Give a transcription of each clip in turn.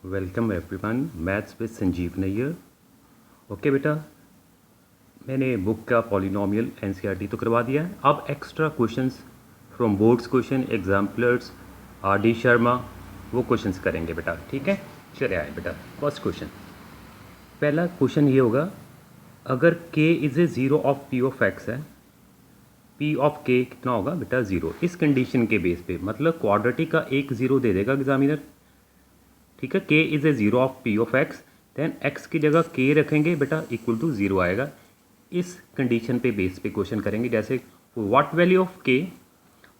Welcome everyone, maths with Sanjeev Nayyar. Okay बेटा, मैंने book का पॉलिनोमियल एनसीईआरटी तो करवा दिया है। अब extra questions from boards question exemplars are D Sharma वो क्वेश्चंस करेंगे बेटा। ठीक है, चले आए बेटा। फर्स्ट क्वेश्चन, पहला क्वेश्चन ये होगा, अगर k is a zero of p of x है, p ऑफ k कितना होगा बेटा? ज़ीरो। इस कंडीशन के बेस पे मतलब क्वाड्रेटिक का एक ज़ीरो दे देगा एग्जामिनर। ठीक है, k is a zero of p of x, then x की जगह k रखेंगे बेटा, इक्वल टू ज़ीरो आएगा। इस कंडीशन पे बेस पे क्वेश्चन करेंगे, जैसे what value of k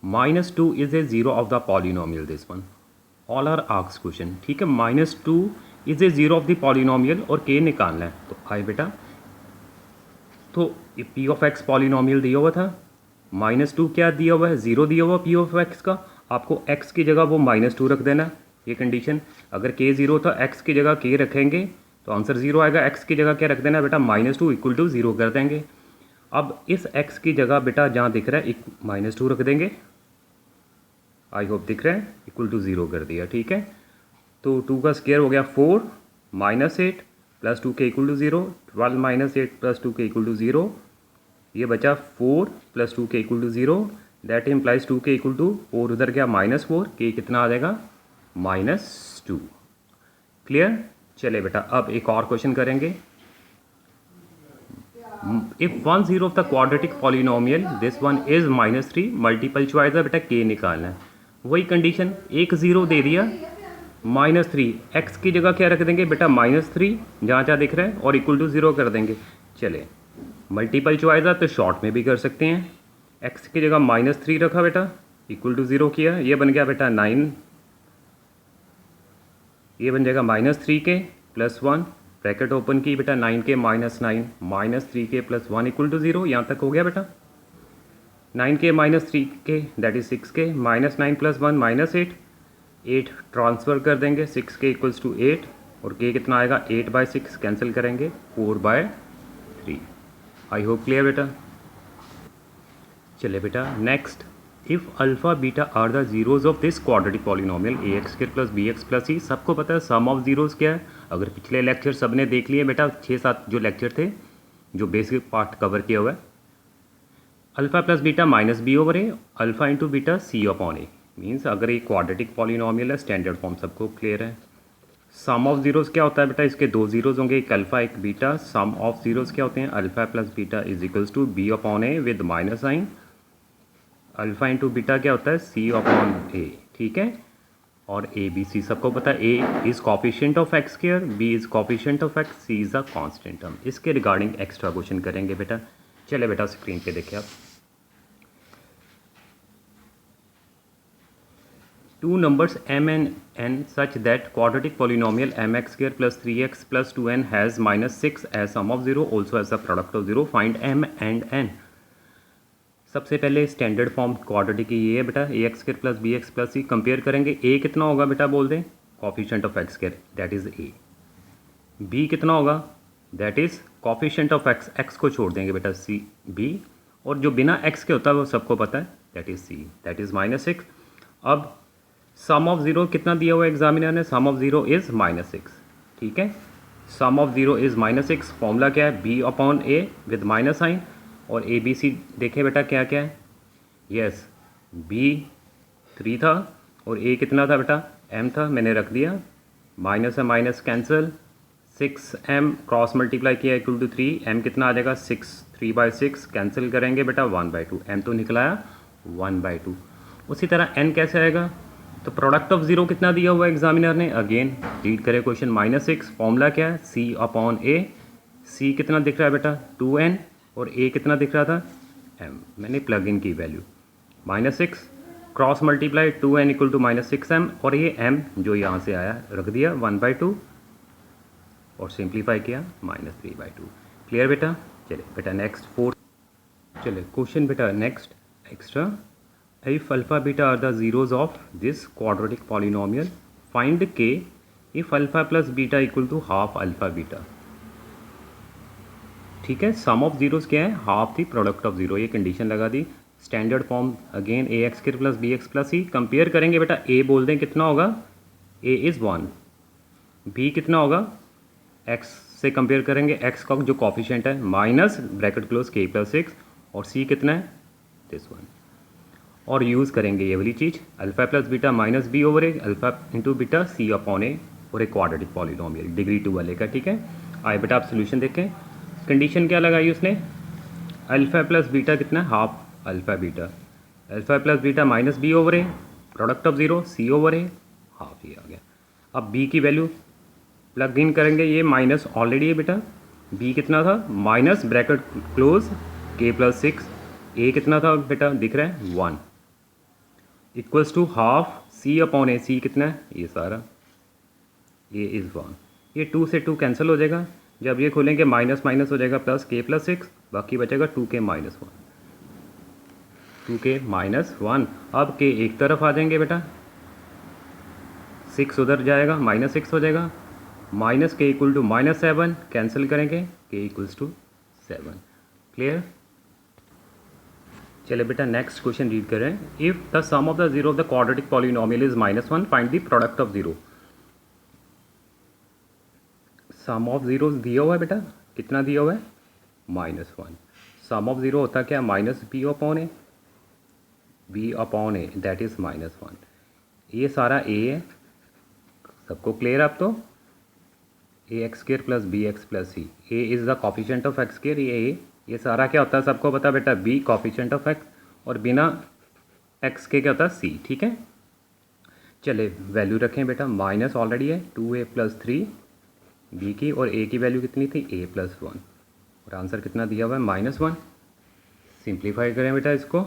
-2 is a zero of the polynomial, this one all are asked question. ठीक है, -2 is a zero of the polynomial और k निकालना है। तो आए बेटा, तो p ऑफ x पॉलिनोमियल दिया हुआ था, -2 क्या दिया हुआ है? ज़ीरो दिया हुआ p ऑफ x का। आपको x की जगह वो -2 रख देना। ये कंडीशन, अगर k ज़ीरो था, x की जगह k रखेंगे तो आंसर ज़ीरो आएगा। x की जगह क्या रख देना बेटा? -2 इक्वल टू ज़ीरो कर देंगे। अब इस x की जगह बेटा जहाँ दिख रहा है -2 रख देंगे। आई होप दिख रहा है, इक्वल टू ज़ीरो कर दिया। ठीक है, तो 2 का स्क्वायर हो गया 4 -8 plus 2 k equal to zero, 12 - 8 plus 2 k equal to zero. ये बचा 4 plus 2 k equal to zero, that implies 2 k equal to 4, उधर गया -4, के कितना आ जाएगा? -2। क्लियर? चले बेटा, अब एक और क्वेश्चन करेंगे। If one zero of the quadratic polynomial this one is -3, multiple choice है बेटा, के निकालना है। वही कंडीशन, एक ज़ीरो दे दिया, -3, एक्स की जगह क्या रख देंगे बेटा? -3 जहाँ जहाँ दिख रहा है, और इक्वल टू ज़ीरो कर देंगे। चले, मल्टीपल चॉइस है तो शॉर्ट में भी कर सकते हैं। एक्स की जगह -3 रखा बेटा, इक्वल टू ज़ीरो किया, ये बन गया बेटा 9, ये बन जाएगा -3 के प्लस 1, ब्रैकेट ओपन की बेटा, 9 के -9 -3 के प्लस 1 इक्वल टू ज़ीरो। यहाँ तक हो गया बेटा। 9 के -3 के दैट इज़ 6 के, -9 प्लस 1 -8, 8 ट्रांसफ़र कर देंगे, 6 के इक्वल्स टू 8, और के कितना आएगा? 8/6 कैंसिल करेंगे, 4/3। आई होप क्लियर बेटा। चले बेटा, next, if alpha beta are the zeros of this quadratic polynomial ax² plus bx plus c, सबको पता है सम ऑफ जीरोज़ क्या है। अगर पिछले लेक्चर सबने देख लिए बेटा, 6-7 जो लेक्चर थे जो बेसिक पार्ट कवर किया हुआ है, alpha plus beta minus B over A, alpha into beta C upon A, means अगर ये क्वाड्रेटिक पॉलिनोमियल है, स्टैंडर्ड फॉर्म सबको क्लियर है। सम ऑफ जीरोज़ क्या होता है बेटा? इसके दो जीरोज़ होंगे, एक अल्फ़ा एक बीटा। सम ऑफ जीरोज़ क्या होते हैं? Alpha plus beta is equals to b upon a with minus sign. Alpha into beta क्या होता है? C upon a. ठीक है, और ए बी सी सबको पता है। A is coefficient of x square, b is coefficient of x, c is a constant term. इसके रिगार्डिंग एक्स्ट्रा क्वेश्चन करेंगे बेटा। चले बेटा, स्क्रीन पे देखिए आप। Two numbers m and n such that quadratic polynomial mx² plus 3x plus 2n has -6 as sum of 0 also as the product of 0, find m and n। सबसे पहले standard form quadratic की ये है बेटा, ax² plus bx plus c। Compare करेंगे, a कितना होगा बेटा? बोल दें coefficient of x square, that is a। b कितना होगा? That is coefficient of x, x को छोड़ देंगे बेटा, c b, और जो बिना x के होता है वो सबको पता है, that is c, that is -6। अब सम ऑफ ज़ीरो कितना दिया हुआ है एग्जामिनर ने? Sum of zero is -6। ठीक है, sum of zero is -6। Formula क्या है? b upon a with minus sign. और ए बी सी देखें बेटा क्या क्या है? यस, b 3 था और a कितना था बेटा? m था, मैंने रख दिया। माइनस है minus cancel, 6m cross multiply किया इक्वल टू 3, m कितना आ जाएगा? 6, 3/6 कैंसिल करेंगे बेटा, 1/2, m तो निकलाया 1/2। उसी तरह n कैसे आएगा? तो प्रोडक्ट ऑफ ज़ीरो कितना दिया हुआ है एग्जामिनर ने? अगेन रीड करें क्वेश्चन, -6। फॉर्मूला क्या है? c upon a। c कितना दिख रहा है बेटा? 2n, और a कितना दिख रहा था? m। मैंने प्लग इन की value, -6 cross multiply 2n equal to -6m, और ये m जो यहाँ से आया रख दिया 1/2, और सिंप्लीफाई किया -3/2। क्लियर बेटा? चले बेटा नेक्स्ट, फोर्थ। चले क्वेश्चन बेटा next extra, if alpha beta are the zeros of this quadratic polynomial, find k if alpha plus beta equal to half alpha beta। ठीक है, सम ऑफ जीरोस क्या है? Half the product of zero, ये condition लगा दी। Standard form again ax² plus bx plus c। Compare करेंगे बेटा, a बोल दें कितना होगा? a इज़ 1, बी कितना होगा, एक्स से कंपेयर करेंगे, एक्स का जो कॉफिशेंट है माइनस ब्रैकेट क्लोज के प्लस 6, और सी कितना है दिस वन, और यूज़ करेंगे ये वाली चीज़, alpha plus beta minus B over A alpha into beta C upon A, और एक क्वाड्रेटिक पॉलीनोमियल डिग्री 2 वाले का, ठीक है। आए बेटा आप सोल्यूशन देखें, कंडीशन क्या लगाई उसने, अल्फ़ा प्लस बीटा कितना है half alpha beta, alpha plus beta minus B over a, product of zero c over a, half ये आ गया। अब बी की वैल्यू प्लग इन करेंगे, ये माइनस ऑलरेडी है बेटा, बी कितना था माइनस ब्रैकेट क्लोज के प्लस 6, ए कितना था बेटा दिख रहा है 1, equals to half C upon A, C कितना है ये सारा, ये इज़ 1, ये 2 से 2 कैंसिल हो जाएगा, जब ये खोलेंगे माइनस माइनस हो जाएगा प्लस के प्लस 6, बाकी बचेगा 2k माइनस 1, 2k माइनस 1। अब के एक तरफ आ जाएंगे बेटा, 6 उधर जाएगा माइनस 6 हो जाएगा, माइनस के इक्वल टू माइनस 7 कैंसिल करेंगे, के इक्वल्स टू 7, क्लियर। चलिए बेटा नेक्स्ट क्वेश्चन रीड करें, if the sum of the zero of the quadratic polynomial is -1 find the product of zero. Sum of zero दिया हुआ है बेटा, कितना दिया हुआ है -1, सम ऑफ जीरो होता क्या minus B upon A, B upon A that is -1, ये सारा ए है, सबको क्लियर अब तो, A X square plus B X plus C, A is the coefficient of X square, ये सारा क्या होता है सबको पता बेटा, बी कॉफिशेंट ऑफ एक्स, और बिना एक्स के क्या होता है सी, ठीक है। चले वैल्यू रखें बेटा, माइनस ऑलरेडी है 2a प्लस 3 बी की, और ए की वैल्यू कितनी थी a प्लस 1, और आंसर कितना दिया हुआ है -1। सिंप्लीफाई करें बेटा इसको,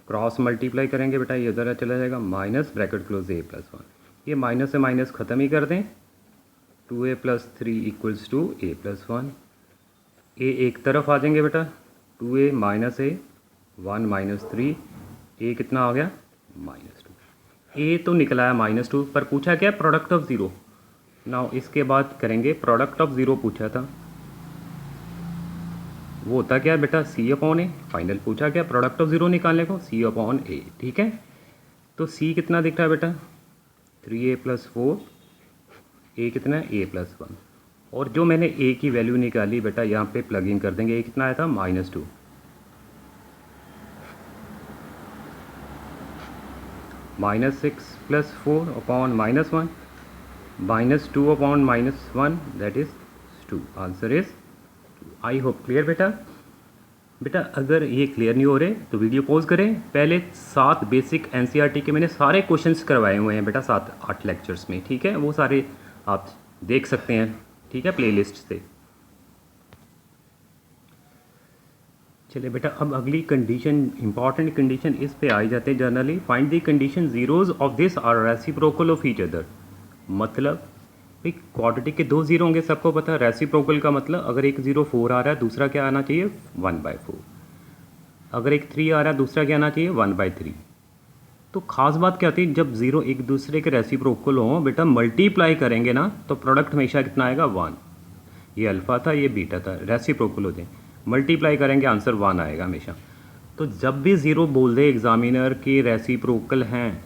क्रॉस मल्टीप्लाई करेंगे बेटा, ये उधर चला जाएगा minus bracket close a plus 1, ये माइनस से माइनस ख़त्म ही कर दें, 2a plus 3 equals to a plus 1, a एक तरफ आ जाएंगे बेटा, 2a माइनस ए 1 माइनस 3, ए कितना आ गया -2, ए तो निकला है -2, पर पूछा क्या प्रोडक्ट ऑफ ज़ीरो, नाउ इसके बाद करेंगे प्रोडक्ट ऑफ ज़ीरो पूछा था, वो होता क्या बेटा सी अपॉन ए, फाइनल पूछा क्या प्रोडक्ट ऑफ ज़ीरो निकालने को, सी अपॉन ए, ठीक है। तो सी कितना दिख रहा है बेटा 3a प्लस 4, ए कितना है a प्लस 1, और जो मैंने a की वैल्यू निकाली बेटा यहाँ पे प्लग इन कर देंगे, a कितना आया था -2, -6 plus 4 upon -1, -2 upon -1 that is 2, answer is 2। I hope clear बेटा। बेटा अगर ये क्लियर नहीं हो रहे तो वीडियो पॉज करें, पहले 7 बेसिक एनसीईआरटी के मैंने सारे क्वेश्चंस करवाए हुए हैं बेटा 7-8 लेक्चर्स में, ठीक है, वो सारे आप देख सकते हैं, ठीक है, प्लेलिस्ट से। चलिए बेटा अब अगली कंडीशन, इंपॉर्टेंट कंडीशन इस पे आ जाते हैं generally, find the condition zeros of this are reciprocal of each other. मतलब भाई क्वाड्रेटिक के 2 जीरो होंगे, सबको पता है, रेसिप्रोकल का मतलब अगर एक 0 4 आ रहा है, दूसरा क्या आना चाहिए 1/4, अगर एक 3 आ रहा है, दूसरा क्या आना चाहिए 1/3। तो खास बात क्या होती है, जब जीरो एक दूसरे के रेसिप्रोकल हों बेटा, मल्टीप्लाई करेंगे ना तो प्रोडक्ट हमेशा कितना आएगा 1, ये अल्फ़ा था ये बीटा था, रेसिप्रोकल हो जाए, मल्टीप्लाई करेंगे आंसर 1 आएगा हमेशा। तो जब भी ज़ीरो बोल दे एग्जामिनर के रेसिप्रोकल हैं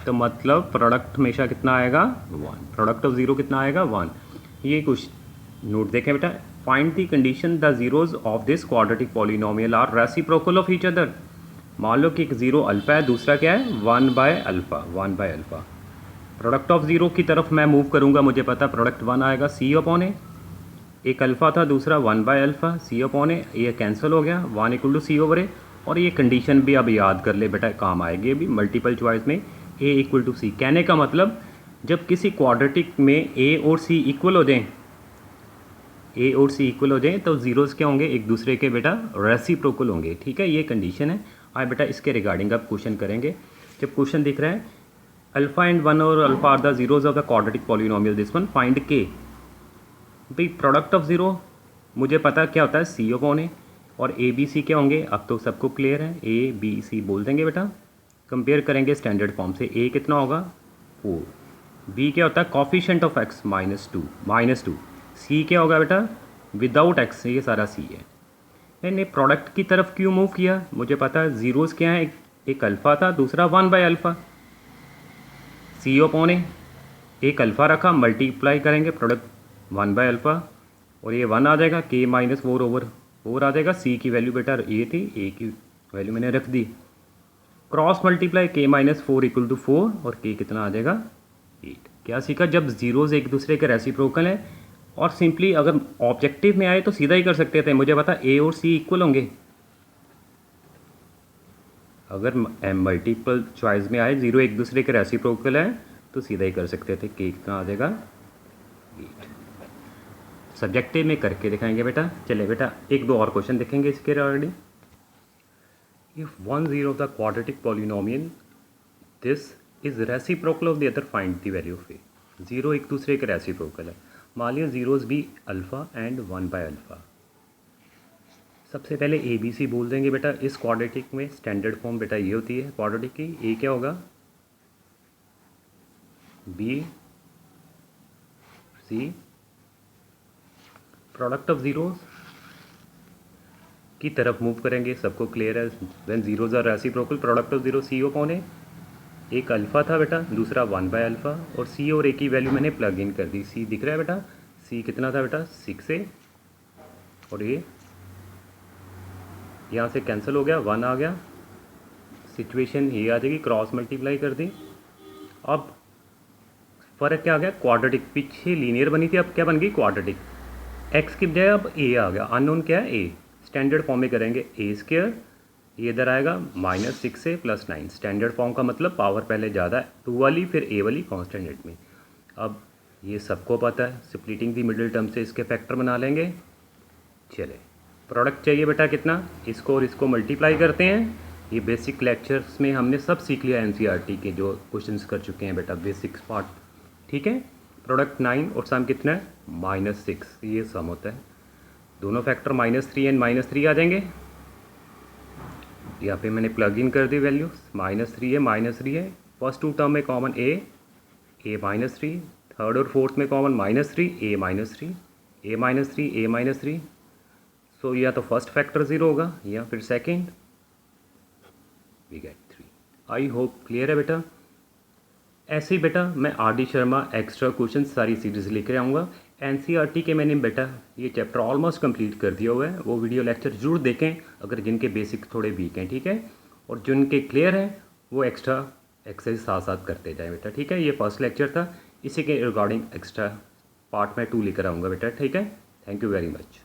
तो मतलब प्रोडक्ट हमेशा कितना आएगा 1, प्रोडक्ट ऑफ ज़ीरो कितना आएगा 1। ये कुछ नोट देखें बेटा, find the condition the zeros of this quadratic polynomial are reciprocal of each other. मान लो कि एक ज़ीरो अल्फ़ा है, दूसरा क्या है 1/अल्फ़ा, प्रोडक्ट ऑफ ज़ीरो की तरफ मैं मूव करूंगा, मुझे पता प्रोडक्ट 1 आएगा सी अपॉन ए, एक अल्फ़ा था दूसरा 1/अल्फ़ा सी अपॉन ए, ये कैंसिल हो गया 1 इक्वल टू सी ओवर ए, और ये कंडीशन भी अब याद कर ले बेटा, काम आएगी अभी मल्टीपल चॉइस में, ए इक्वल टू सी। कहने का मतलब जब किसी क्वाड्रेटिक में ए और सी इक्वल हो जाएं, ए और सी इक्वल हो जाएं तो जीरोज़ क्या होंगे एक दूसरे के बेटा रेसिप्रोकल होंगे, ठीक है, ये कंडीशन है। आए बेटा इसके रिगार्डिंग अब क्वेश्चन करेंगे। जब क्वेश्चन दिख रहा है अल्फ़ा एंड 1 और alpha are the zeros of the quadratic polynomial this one, find k. भाई प्रोडक्ट ऑफ ज़ीरो मुझे पता क्या होता है सी अपॉन ए, और ए बी सी क्या होंगे अब तो सबको क्लियर है, ए बी सी बोल देंगे बेटा, कंपेयर करेंगे स्टैंडर्ड फॉर्म से, ए कितना होगा 4, बी क्या होता है कॉफिशेंट ऑफ एक्स -2, सी क्या होगा बेटा विदाउट एक्स, ये सारा सी है। मैंने प्रोडक्ट की तरफ क्यों मूव किया, मुझे पता है जीरोज़ क्या है, एक अल्फ़ा था दूसरा 1/अल्फ़ा, सी अपॉन ए, एक अल्फ़ा रखा, मल्टीप्लाई करेंगे प्रोडक्ट 1/α और ये 1 आ जाएगा, k माइनस 4/4 आ जाएगा। सी की वैल्यू बेटा ये थी, ए की वैल्यू मैंने रख दी। Cross multiply k minus 4 equal to 4 और k कितना आ जाएगा 8। क्या सीखा? जब जीरोज़ एक दूसरे के रेसिप्रोकल हैं और सिंपली अगर ऑब्जेक्टिव में आए तो सीधा ही कर सकते थे, मुझे पता a और c इक्वल होंगे। अगर मल्टीपल चॉइस में आए जीरो एक दूसरे के रेसिप्रोकल है तो सीधा ही कर सकते थे। k कितना आ जाएगा 8। सब्जेक्टिव में करके दिखाएंगे बेटा। चले बेटा एक दो और क्वेश्चन देखेंगे इसके already. If 1 0 of the quadratic polynomial this is reciprocal of the other, find the value of A. Zero एक दूसरे के रेसिप्रोकल है, मान लिया जीरोज भी अल्फ़ा एंड 1/α। सबसे पहले ए बी सी बोल देंगे बेटा। इस क्वाड्रेटिक में स्टैंडर्ड फॉर्म बेटा ये होती है क्वाड्रेटिक की। ए क्या होगा, B C, product of zeros की तरफ मूव करेंगे, सबको क्लियर है। When zeros are reciprocal, product of zero C upon A. एक अल्फ़ा था बेटा, दूसरा 1/α और सी और ए की वैल्यू मैंने प्लग इन कर दी। सी दिख रहा है बेटा, सी कितना था बेटा 6a और ये यहाँ से कैंसिल हो गया, 1 आ गया। सिचुएशन ये आ जाएगी, क्रॉस मल्टीप्लाई कर दी। अब फ़र्क क्या आ गया, क्वाड्रेटिक। पीछे लीनियर बनी थी, अब क्या बन गई क्वाड्रेटिक। एक्स की बजाय अब ए आ गया, अननोन क्या है ए। स्टैंडर्ड फॉर्म में करेंगे a², ये इधर आएगा -6a + 9। स्टैंडर्ड फॉर्म का मतलब पावर पहले ज़्यादा है, 2 वाली फिर a वाली कॉन्स्टेंट में। अब ये सबको पता है, स्प्लिटिंग दी मिडिल टर्म से इसके फैक्टर बना लेंगे। चले प्रोडक्ट चाहिए बेटा कितना, इसको और इसको मल्टीप्लाई करते हैं। ये बेसिक लेक्चर्स में हमने सब सीख लिया, एनसीईआरटी के जो क्वेश्चंस कर चुके हैं बेटा, बेसिक्स पार्ट। ठीक है, प्रोडक्ट 9 और सम कितना है -6, ये सम होता है। दोनों फैक्टर -3 एंड -3 आ जाएंगे। यहाँ पे मैंने प्लग इन कर दी वैल्यू, -3 है -3 है। फर्स्ट टू टर्म में कॉमन a -3, थर्ड और फोर्थ में कॉमन -3 a -3 a -3 सो या तो फर्स्ट फैक्टर 0 होगा या फिर second, we get 3। I hope clear है बेटा। ऐसे ही बेटा मैं आर डी शर्मा एक्स्ट्रा क्वेश्चन सारी सीरीज़ लेकर आऊँगा। एनसीईआरटी के मैंने बेटा ये चैप्टर ऑलमोस्ट कंप्लीट कर दिया हुआ है, वो वीडियो लेक्चर जरूर देखें अगर जिनके बेसिक थोड़े वीक हैं। ठीक है, और जिनके क्लियर हैं वो एक्स्ट्रा एक्सरसाइज साथ साथ करते जाएँ बेटा। ठीक है, ये फर्स्ट लेक्चर था, इसी के रिगार्डिंग एक्स्ट्रा पार्ट में 2 लेकर आऊँगा बेटा। ठीक है, थैंक यू वेरी मच।